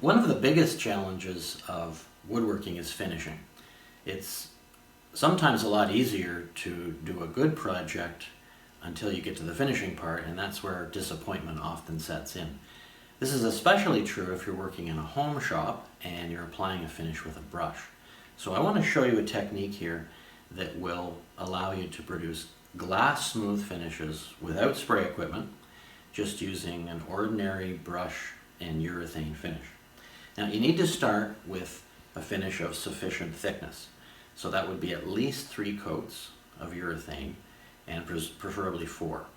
One of the biggest challenges of woodworking is finishing. It's sometimes a lot easier to do a good project until you get to the finishing part, and that's where disappointment often sets in. This is especially true if you're working in a home shop and you're applying a finish with a brush. So I want to show you a technique here that will allow you to produce glass smooth finishes without spray equipment, just using an ordinary brush and urethane finish. Now you need to start with a finish of sufficient thickness. So that would be at least 3 coats of urethane, and preferably 4.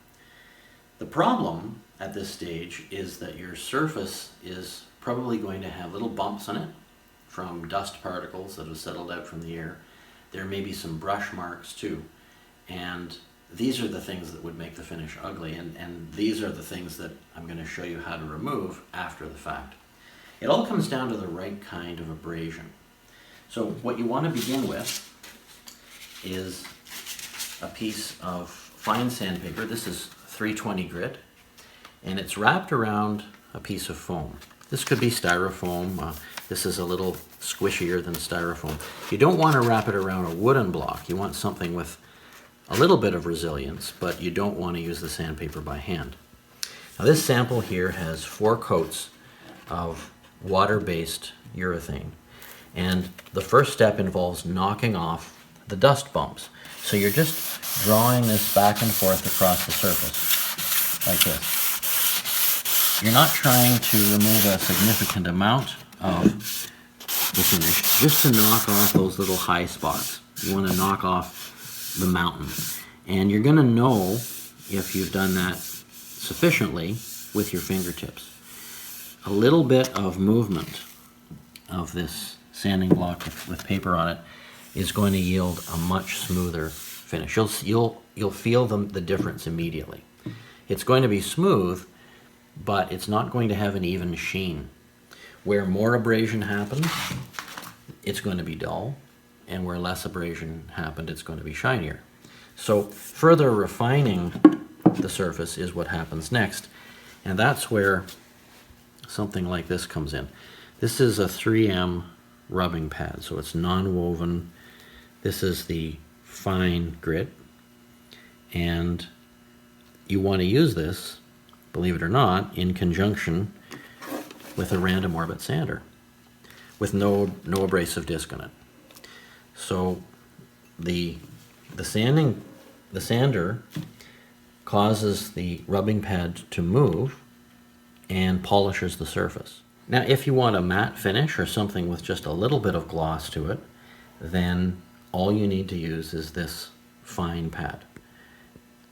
The problem at this stage is that your surface is probably going to have little bumps in it from dust particles that have settled out from the air. There may be some brush marks too, and these are the things that would make the finish ugly, and these are the things that I'm going to show you how to remove after the fact. It all comes down to the right kind of abrasion. So what you want to begin with is a piece of fine sandpaper. This is 320 grit, and it's wrapped around a piece of foam. This could be styrofoam. This is a little squishier than styrofoam. You don't want to wrap it around a wooden block. You want something with a little bit of resilience, but you don't want to use the sandpaper by hand. Now this sample here has 4 coats of water-based urethane, and the first step involves knocking off the dust bumps. So you're just drawing this back and forth across the surface like this. You're not trying to remove a significant amount of the finish, just to knock off those little high spots. You want to knock off the mountain, and you're going to know if you've done that sufficiently with your fingertips. A little bit of movement of this sanding block with paper on it is going to yield a much smoother finish. You'll feel the difference immediately. It's going to be smooth, but it's not going to have an even sheen. Where more abrasion happened, it's going to be dull, and where less abrasion happened, it's going to be shinier. So further refining the surface is what happens next, and that's where something like this comes in. This is a 3M rubbing pad, so it's non-woven. This is the fine grit, and you want to use this, believe it or not, in conjunction with a random orbit sander with no abrasive disc in it. So the sander causes the rubbing pad to move and polishes the surface. Now if you want a matte finish or something with just a little bit of gloss to it, then all you need to use is this fine pad.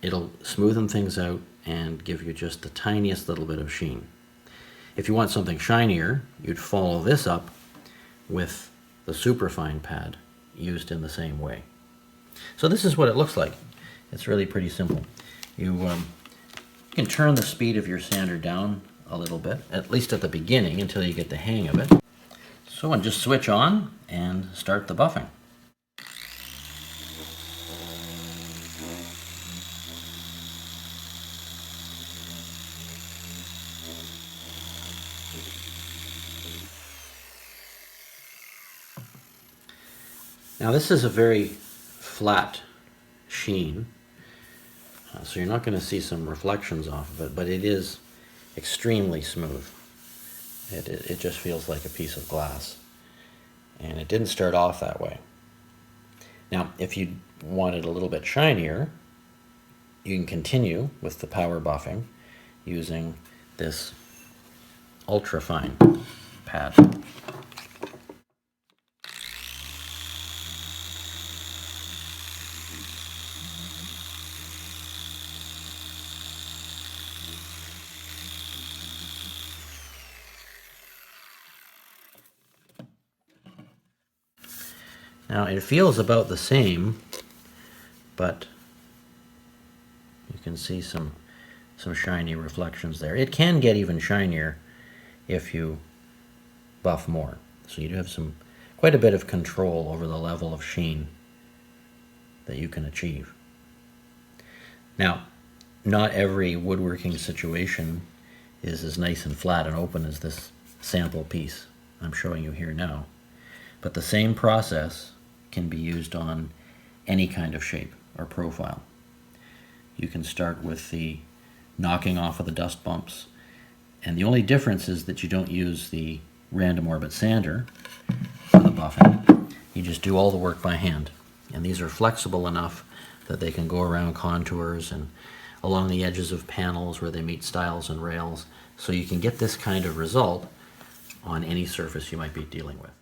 It'll smoothen things out and give you just the tiniest little bit of sheen. If you want something shinier, you'd follow this up with the superfine pad used in the same way. So this is what it looks like. It's really pretty simple. You can turn the speed of your sander down a little bit, at least at the beginning, until you get the hang of it. So and just switch on and start the buffing. Now this is a very flat sheen, so you're not going to see some reflections off of it, but it is extremely smooth. It just feels like a piece of glass, and it didn't start off that way. Now if you want it a little bit shinier, you can continue with the power buffing using this ultra fine pad. Now it feels about the same, but you can see some shiny reflections there. It can get even shinier if you buff more. So you do have quite a bit of control over the level of sheen that you can achieve. Now, not every woodworking situation is as nice and flat and open as this sample piece I'm showing you here now. But the same process can be used on any kind of shape or profile. You can start with the knocking off of the dust bumps, and the only difference is that you don't use the random orbit sander for the buffing. You just do all the work by hand. And these are flexible enough that they can go around contours and along the edges of panels where they meet stiles and rails, so you can get this kind of result on any surface you might be dealing with.